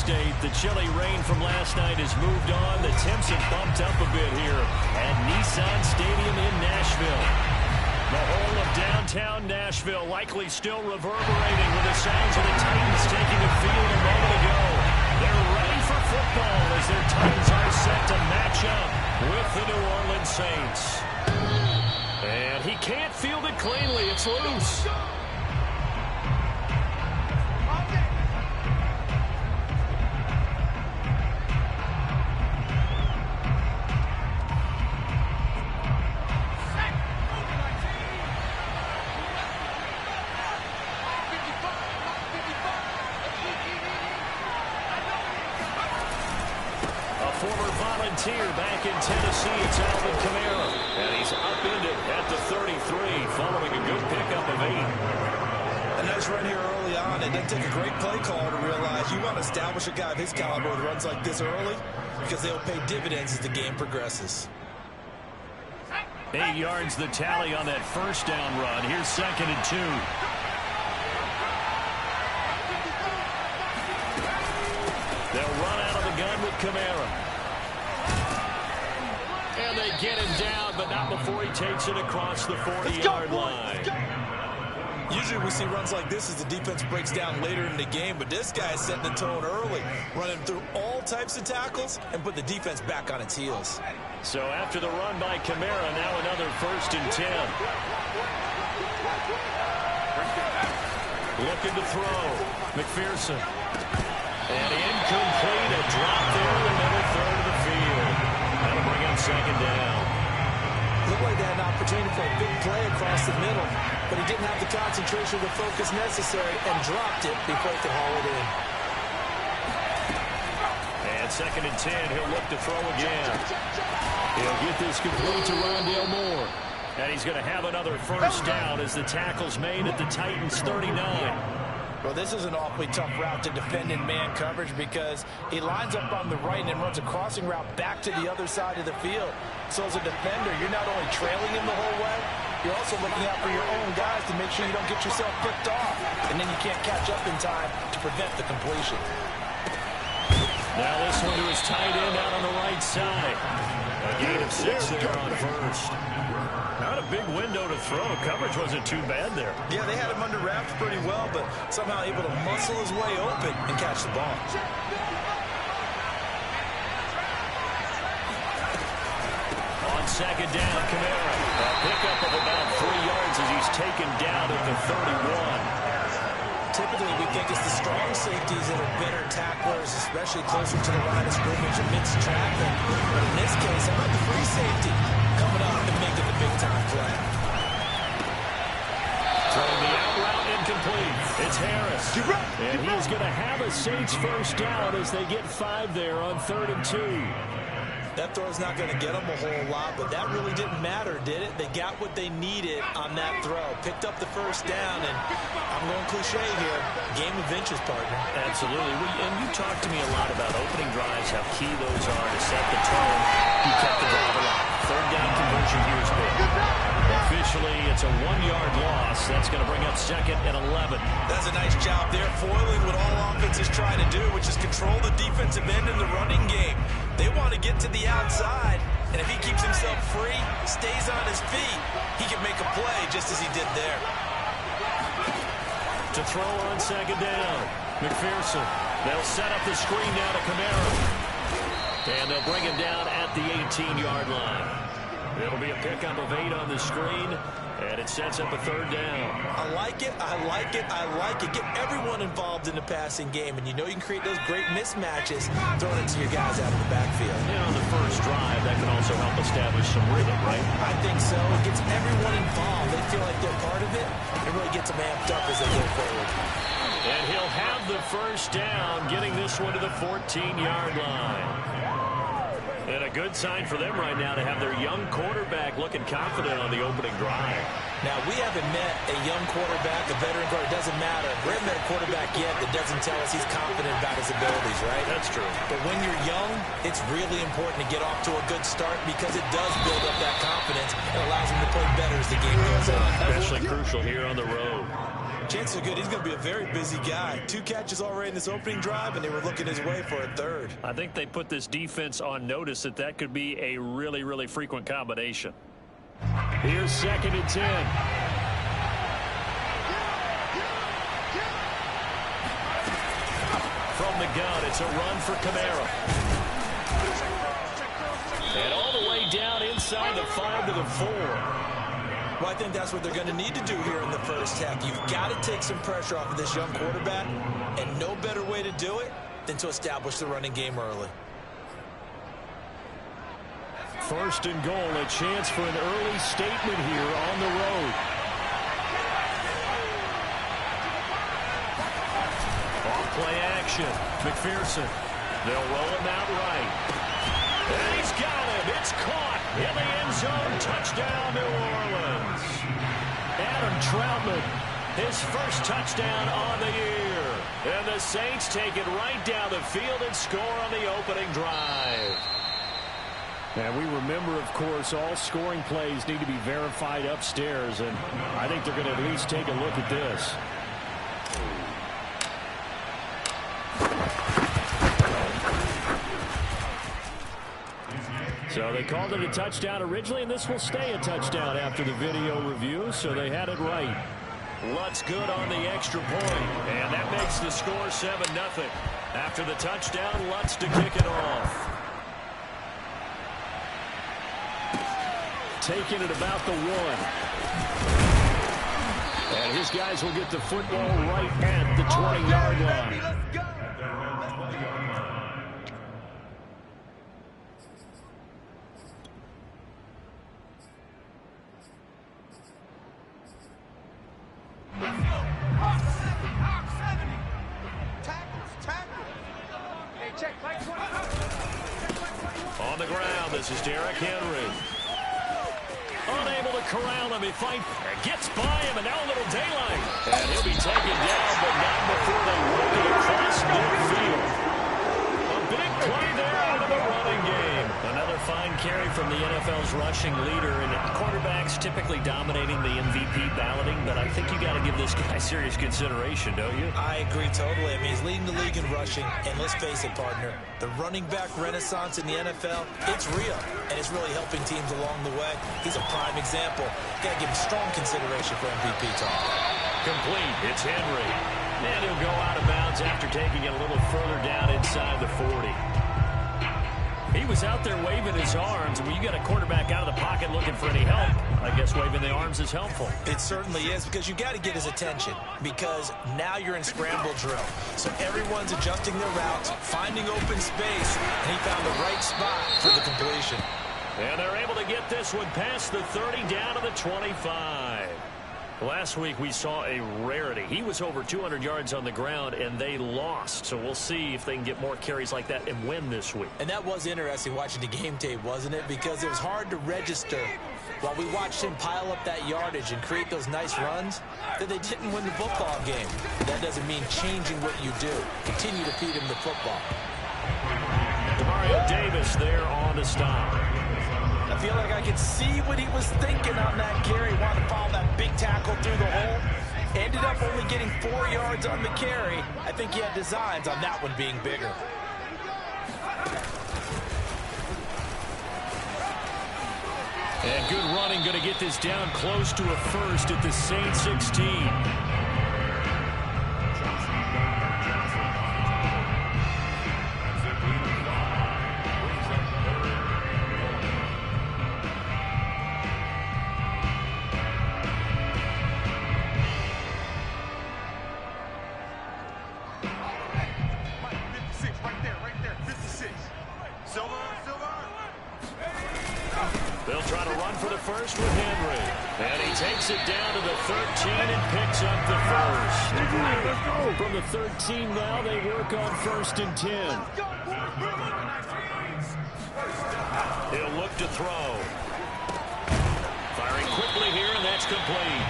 State. The chilly rain from last night has moved on. The temps have bumped up a bit here at Nissan Stadium in Nashville. The whole of downtown Nashville likely still reverberating with the sounds of the Titans taking the field a moment ago. They're ready for football as their Titans are set to match up with the New Orleans Saints. And he can't field it cleanly. It's loose. Back in Tennessee, it's Alvin Kamara. And he's upended at the 33 following a good pickup of 8. A nice run here early on. It doesn't take a great play call to realize you want to establish a guy of his caliber with runs like this early because they'll pay dividends as the game progresses. 8 yards the tally on that first down run. Here's 2nd and 2. They'll run out of the gun with Kamara. And they get him down, but not before he takes it across the 40-yard line. Usually we see runs like this as the defense breaks down later in the game, but this guy is setting the tone early, running through all types of tackles and put the defense back on its heels. So after the run by Kamara, now another 1st and 10. Looking to throw. McPherson. And incomplete, a drop there in the middle third of the field. That'll bring up 2nd down. Looked like they had an opportunity for a big play across the middle, but he didn't have the concentration or the focus necessary and dropped it before he could haul it in. And 2nd and 10, he'll look to throw again. He'll get this complete to Rondale Moore. And he's going to have another 1st down as the tackle's made at the Titans 39. Well, this is an awfully tough route to defend in man coverage because he lines up on the right and then runs a crossing route back to the other side of the field. So as a defender, you're not only trailing him the whole way, you're also looking out for your own guys to make sure you don't get yourself picked off. And then you can't catch up in time to prevent the completion. Now this one to his tight end out on the right side. A gain of 6 there on 1st. Not a big window to throw. Coverage wasn't too bad there. Yeah, they had him under wraps pretty well, but somehow able to muscle his way open and catch the ball. On 2nd down, Kamara. A pickup of about 3 yards as he's taken down at the 31. Typically, we think it's the strong safeties that are better tacklers, especially closer to the line of scrimmage amidst traffic. But in this case, how about the free safety coming up and making the big-time play? Throwing the out route incomplete. It's Harris. And he's going to have a Saints 1st down as they get 5 there on 3rd and 2. That throw's not going to get them a whole lot, but that really didn't matter, did it? They got what they needed on that throw. Picked up the 1st down, and I'm going cliche here. Game of inches, partner. Absolutely. And you talked to me a lot about opening drives, how key those are to set the tone. You kept the drive alive. 3rd down conversion here is big. Officially, it's a 1-yard loss. That's going to bring up 2nd and 11. That's a nice job there, foiling what all offenses try to do, which is control the defensive end in the running game. They want to get to the outside, and if he keeps himself free, stays on his feet, he can make a play just as he did there. To throw on 2nd down, McPherson. They'll set up the screen now to Kamara. And they'll bring him down at the 18-yard line. It'll be a pickup of 8 on the screen, and it sets up a 3rd down. I like it, I like it, I like it. Get everyone involved in the passing game, and you know you can create those great mismatches throwing it to your guys out of the backfield. And on the first drive, that can also help establish some rhythm, right? I think so. It gets everyone involved. They feel like they're part of it. It really gets them amped up as they go forward. And he'll have the 1st down, getting this one to the 14-yard line. And a good sign for them right now to have their young quarterback looking confident on the opening drive. Now, we haven't met a young quarterback, a veteran quarterback. It doesn't matter. We haven't met a quarterback yet that doesn't tell us he's confident about his abilities, right? That's true. But when you're young, it's really important to get off to a good start because it does build up that confidence and allows him to play better as the game goes on. Especially crucial here on the road. Chances are good he's going to be a very busy guy. 2 catches already in this opening drive, and they were looking his way for a 3rd. I think they put this defense on notice that that could be a really, really frequent combination. Here's 2nd and 10. From the gun, it's a run for Kamara. And all the way down inside the 5 to the 4. Well, I think that's what they're going to need to do here in the first half. You've got to take some pressure off of this young quarterback, and no better way to do it than to establish the running game early. 1st and goal, a chance for an early statement here on the road. Off-play action. McPherson. They'll roll him out right. And he's got him. It's caught in the end zone. Touchdown, New Orleans. Adam Troutman, his first touchdown on the year. And the Saints take it right down the field and score on the opening drive. And we remember, of course, all scoring plays need to be verified upstairs, and I think they're going to at least take a look at this. So they called it a touchdown originally, and this will stay a touchdown after the video review, so they had it right. Lutz good on the extra point, and that makes the score 7-0. After the touchdown, Lutz to kick it off. Taking it about the 1. And his guys will get the football right at the 20-yard line. On the ground, this is Derrick Henry. Unable to corral him. He gets by him, and now a little daylight. And he'll be taken down, but not before they work it across midfield. A big play there out of the running game. Another fine carry from the NFL's rushing leader, and quarterbacks typically dominating the MVP balloting, but I think you got to give this guy serious consideration, don't you? I agree totally. I mean, he's leading the league in rushing, and let's face it, partner, the running back renaissance in the NFL, it's real, and it's really helping teams along the way. He's a prime example. Got to give him strong consideration for MVP talk. Complete. It's Henry. And he'll go out of bounds after taking it a little further down inside the 40. He was out there waving his arms, and when you got a quarterback out of the pocket looking for any help, I guess waving the arms is helpful. It certainly is, because you got to get his attention, because now you're in scramble drill. So everyone's adjusting their routes, finding open space, and he found the right spot for the completion. And they're able to get this one past the 30 down to the 25. Last week we saw a rarity. He was over 200 yards on the ground, and they lost. So we'll see if they can get more carries like that and win this week. And that was interesting watching the game tape, wasn't it? Because it was hard to register while we watched him pile up that yardage and create those nice runs that they didn't win the football game. But that doesn't mean changing what you do. Continue to feed him the football. Mario Davis there on the stop. I feel like I could see what he was thinking on that carry. Wanted to follow that big tackle through the hole. Ended up only getting 4 yards on the carry. I think he had designs on that one being bigger. And good running, going to get this down close to a first at the Saints 16. They'll try to run for the first with Henry. And he takes it down to the 13 and picks up the first. From the 13 now, they work on 1st and 10. He'll look to throw. Firing quickly here, and that's complete.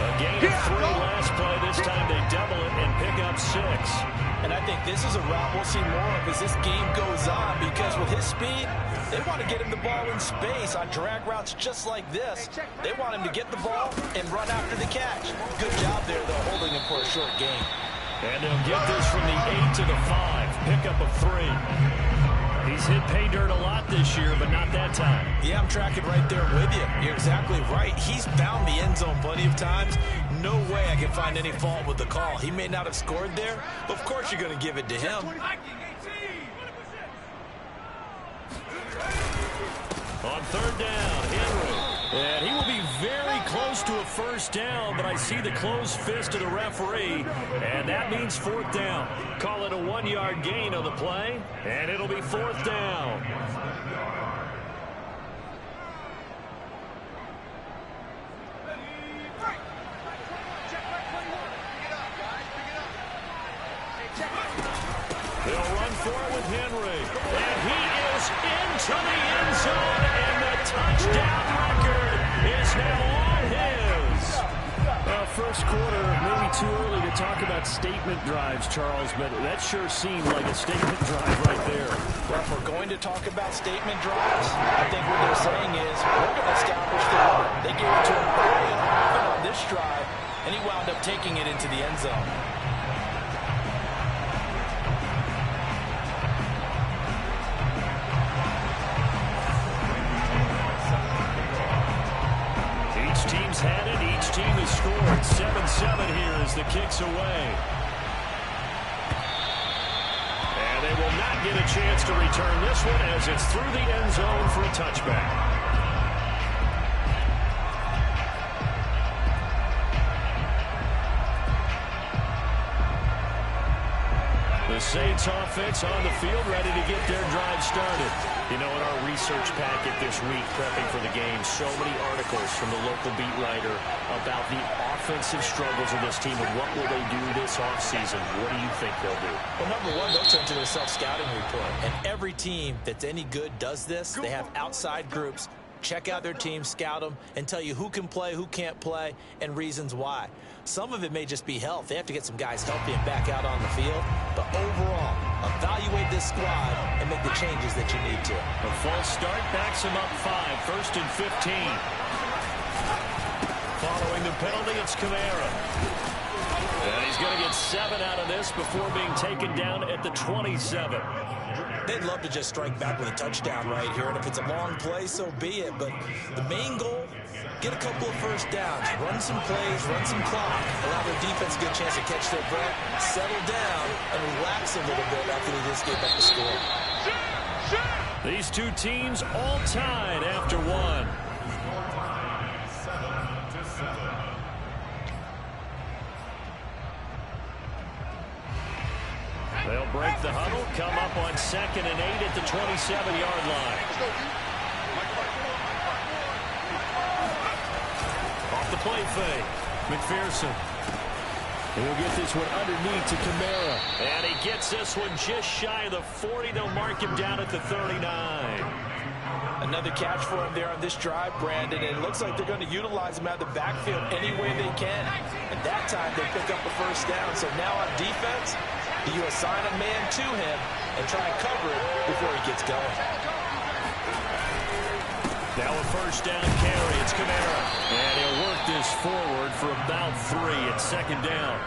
A gain of 3 last play. This time they double it and pick up 6. And I think this is a route we'll see more of as this game goes on, because with his speed, they want to get him the ball in space on drag routes just like this. They want him to get the ball and run after the catch. Good job there, though, holding him for a short gain. And they'll get this from the 8 to the 5. Pickup of 3. He's hit pay dirt a lot this year, but not that time. Yeah, I'm tracking right there with you. You're exactly right. He's found the end zone plenty of times. No way I can find any fault with the call. He may not have scored there, but of course you're going to give it to him. On 3rd down, Henry. And he will be very close to a first down, but I see the closed fist of the referee, and that means 4th down. Call it a 1-yard gain on the play, and it'll be 4th down. They'll run for it with Henry, and he is into the end zone, and the touchdown record is now all his. First quarter, maybe too early to talk about statement drives, Charles, but that sure seemed like a statement drive right there. Well, if we're going to talk about statement drives, I think what they're saying is we're going to establish the run. They gave it to him early and often on this drive, and he wound up taking it into the end zone. Had it. Each team has scored 7-7 here as the kick's away. And they will not get a chance to return this one as it's through the end zone for a touchback. The Saints offense on the field, ready to get their drive started. You know, in our research packet this week, prepping for the game, so many articles from the local beat writer about the offensive struggles of this team and what will they do this offseason. What do you think they'll do? Well, number one, they'll turn to their self-scouting report. And every team that's any good does this. They have outside groups. Check out their team, scout them, and tell you who can play, who can't play, and reasons why. Some of it may just be health. They have to get some guys healthy and back out on the field. But overall, evaluate this squad and make the changes that you need to. A false start backs him up 5, 1st and 15. Following the penalty, it's Kamara. And he's going to get 7 out of this before being taken down at the 27. They'd love to just strike back with a touchdown right here, and if it's a long play, so be it. But the main goal, get a couple of first downs, run some plays, run some clock, allow their defense a good chance to catch their breath, settle down, and relax a little bit after they just gave up the score. These two teams all tied after 1. They'll break the huddle, come up on 2nd and 8 at the 27-yard line. Off the play fake, McPherson. He'll get this one underneath to Kamara. And he gets this one just shy of the 40. They'll mark him down at the 39. Another catch for him there on this drive, Brandon, and it looks like they're going to utilize him out of the backfield any way they can. And that time they pick up a first down. So now on defense, you assign a man to him and try and cover it before he gets going. Now a first down carry. It's Kamara. And he'll work this forward for about 3 at 2nd down.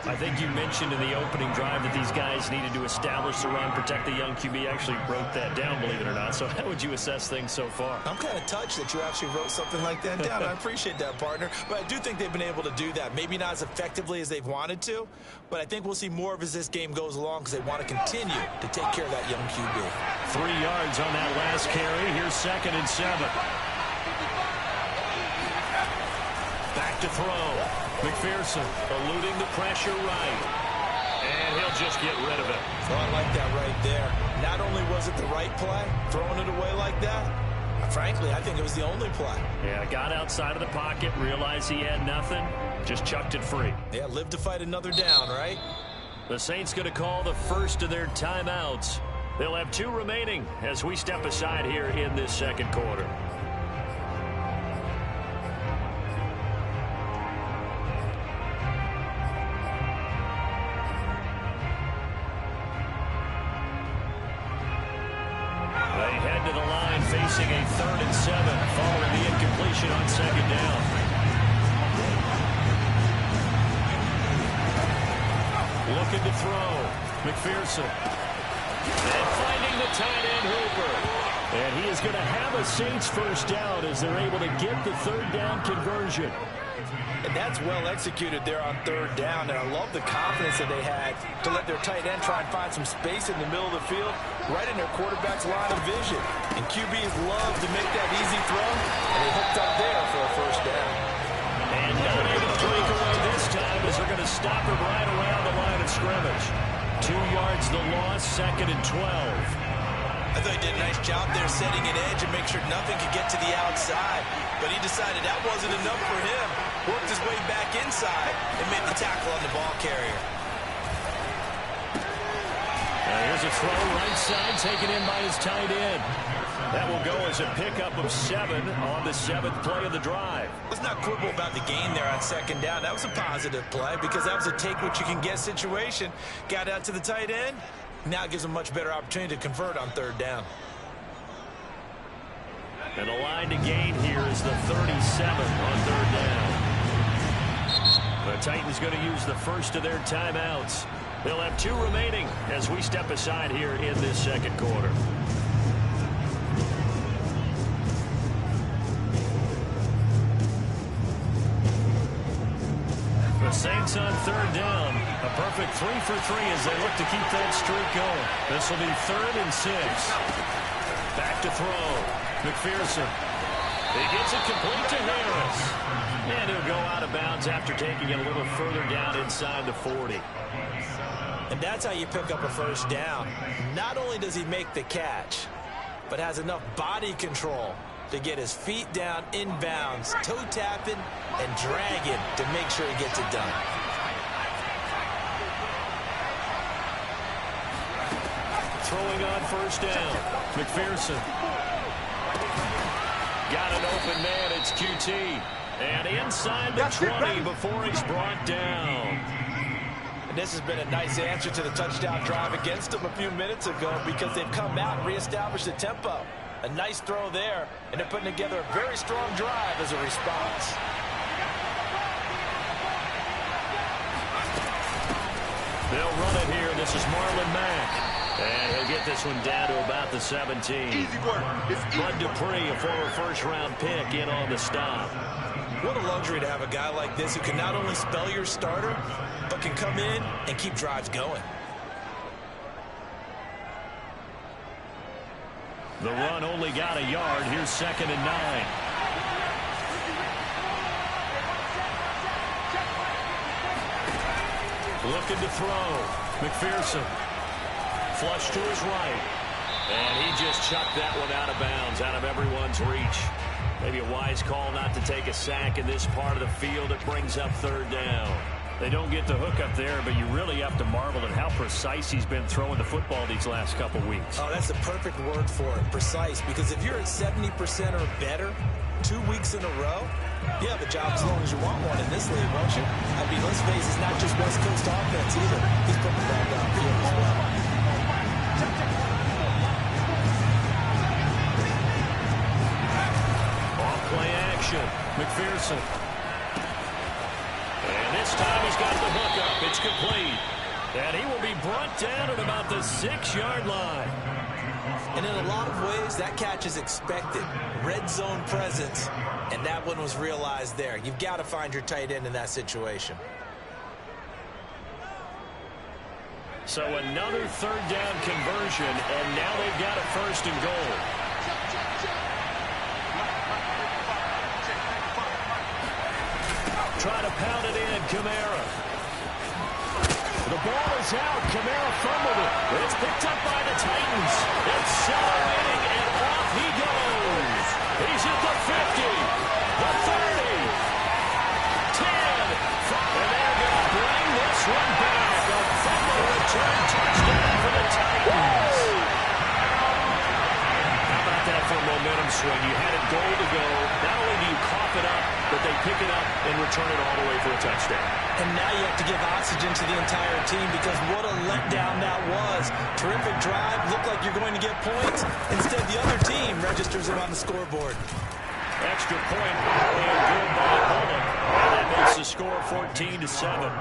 I think you mentioned in the opening drive that these guys needed to establish the run, protect the young QB. Actually wrote that down, believe it or not. So how would you assess things so far? I'm kind of touched that you actually wrote something like that down. I appreciate that, partner. But I do think they've been able to do that. Maybe not as effectively as they've wanted to, but I think we'll see more of as this game goes along because they want to continue to take care of that young QB. 3 yards on that last carry. Here's 2nd and 7. Back to throw. McPherson eluding the pressure right. And he'll just get rid of it. Oh, I like that right there. Not only was it the right play, throwing it away like that, frankly, I think it was the only play. Yeah, got outside of the pocket, realized he had nothing, just chucked it free. Yeah, live to fight another down, right? The Saints going to call the first of their timeouts. They'll have 2 remaining as we step aside here in this 2nd quarter. to the line facing a 3rd and 7 following the incompletion on 2nd down. Looking to throw. McPherson. And finding the tight end Hooper. And he is going to have a Saints first down as they're able to get the 3rd down conversion. And that's well executed there on 3rd down. And I love the confidence that they had to let their tight end try and find some space in the middle of the field, right in their quarterback's line of vision. And QBs love to make that easy throw, and they hooked up there for a first down. And not able to break away this time as they're going to stop him right around the line of scrimmage. 2 yards the loss, 2nd and 12. I thought he did a nice job there setting an edge and make sure nothing could get to the outside. But he decided that wasn't enough for him. Worked his way back inside and made the tackle on the ball carrier. Here's a throw right side taken in by his tight end. That will go as a pickup of 7 on the 7th play of the drive. Let's not quibble about the gain there on 2nd down. That was a positive play because that was a take-what-you-can-get situation. Got out to the tight end. Now it gives them a much better opportunity to convert on 3rd down. And the line to gain here is the 37 on 3rd down. The Titans going to use the first of their timeouts. They'll have 2 remaining as we step aside here in this 2nd quarter. The Saints on 3rd down. A perfect 3 for 3 as they look to keep that streak going. This will be 3rd and 6. Back to throw. McPherson. He gets it complete to Harris. And he'll go out of bounds after taking it a little further down inside the 40. And that's how you pick up a first down. Not only does he make the catch, but has enough body control to get his feet down inbounds, toe tapping and dragging to make sure he gets it done. Throwing on first down. McPherson. Got an open man. It's QT. And inside the 20 before he's brought down. And this has been a nice answer to the touchdown drive against them a few minutes ago because they've come out and reestablished the tempo. A nice throw there, and they're putting together a very strong drive as a response. They'll run it here. This is Marlon Mack. And he'll get this one down to about the 17. Easy work. Bud Dupree, a former first-round pick, in on the stop. What a luxury to have a guy like this who can not only spell your starter, but can come in and keep drives going. The run only got a yard. Here's 2nd and 9. Looking to throw. McPherson. Flush to his right. And he just chucked that one out of bounds, out of everyone's reach. Maybe a wise call not to take a sack in this part of the field. It brings up 3rd down. They don't get the hook up there, but you really have to marvel at how precise he's been throwing the football these last couple weeks. Oh, that's the perfect word for it, precise. Because if you're at 70% or better 2 weeks in a row, you have a job as long as you want one in this league, won't you? I mean, let's face it, it's not just West Coast offense either. He's putting the ball downfield as well. Off-play action. McPherson. And this time he's got the hook up. It's complete. And he will be brought down at about the 6-yard line. And in a lot of ways, that catch is expected. Red zone presence. And that one was realized there. You've got to find your tight end in that situation. So another 3rd down conversion, and now they've got a 1st and goal. Try to pound it in, Kamara. The ball is out. Kamara fumbled it. It's picked up by the Titans. Accelerating, and off he goes. He's at the 50, the 30, 10, and they're going to bring this one back. A fumble return touchdown for the Titans. How about that for a momentum swing? You had a goal to go. Not only do you cough it up, but they pick it up and return it all the way for a touchdown. And now you have to give oxygen to the entire team because what a letdown that was. Terrific drive. Looked like you're going to get points. Instead, the other team registers them on the scoreboard. Extra point, and good by Bullock. And that makes the score 14-7.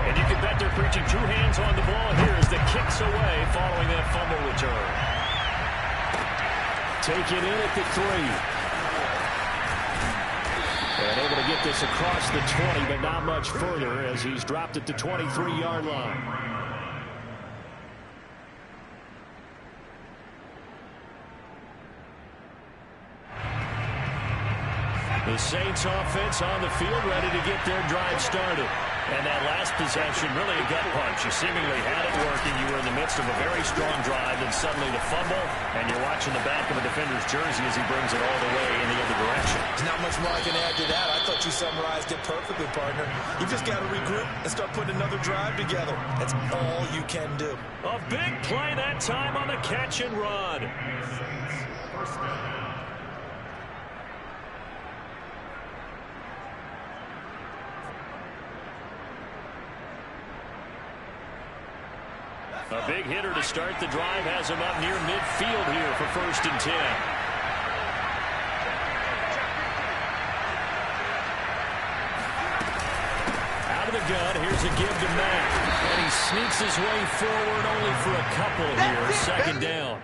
And you can bet they're preaching two hands on the ball here as the kick's away following that fumble return. Take it in at the 3. And able to get this across the 20, but not much further as he's dropped it to 23-yard line. The Saints offense on the field ready to get their drive started. And that last possession, really a gut punch. You seemingly had it working. You were in the midst of a very strong drive, and suddenly the fumble, and you're watching the back of a defender's jersey as he brings it all the way in the other direction. There's not much more I can add to that. I thought you summarized it perfectly, partner. You just got to regroup and start putting another drive together. That's all you can do. A big play that time on the catch and run. A big hitter to start the drive has him up near midfield here for 1st and 10. Out of the gun, here's a give to Mack. And he sneaks his way forward only for a couple here. 2nd down.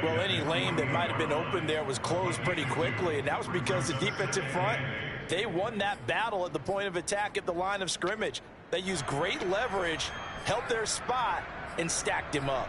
Well, any lane that might have been open there was closed pretty quickly, and that was because the defensive front, they won that battle at the point of attack at the line of scrimmage. They used great leverage, held their spot, and stacked him up.